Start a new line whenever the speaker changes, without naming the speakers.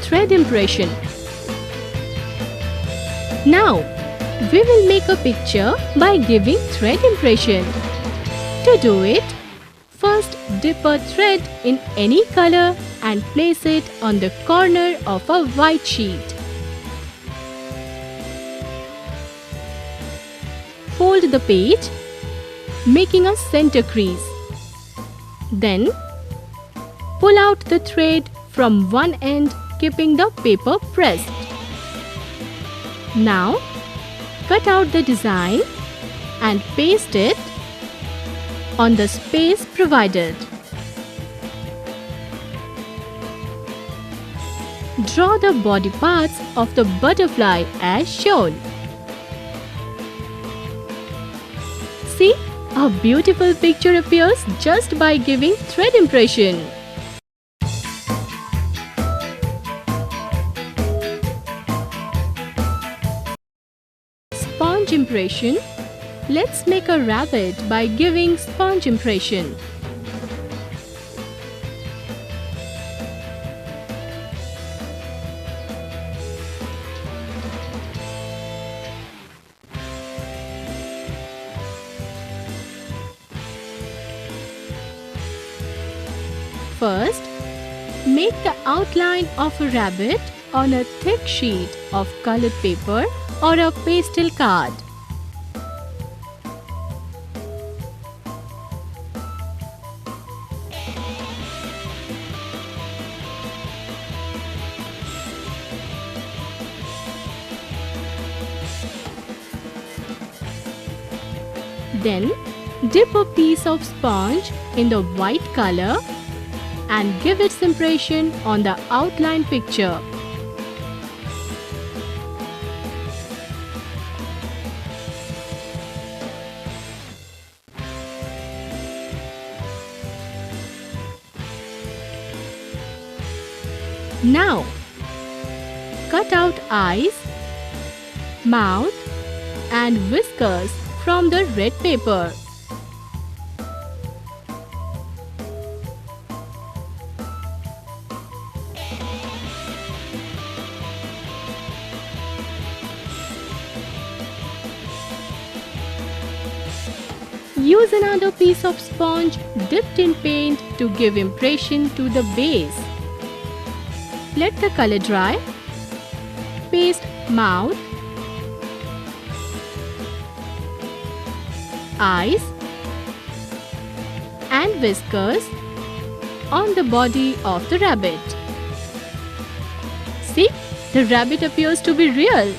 Thread impression. Now, we will make a picture by giving thread impression. To do it, first dip a thread in any color and place it on the corner of a white sheet. Fold the page, making a center crease. Then, pull out the thread from one end, keeping the paper pressed. Now, cut out the design and paste it on the space provided. Draw the body parts of the butterfly as shown. See, a beautiful picture appears just by giving thread impression. Sponge impression. Let's make a rabbit by giving sponge impression. First, make the outline of a rabbit on a thick sheet of colored paper or a pastel card. Then, dip a piece of sponge in the white color and give its impression on the outline picture. Now, cut out eyes, mouth and whiskers from the red paper. Use another piece of sponge dipped in paint to give impression to the base. Let the color dry. Paste mouth, eyes and whiskers on the body of the rabbit. See, the rabbit appears to be real.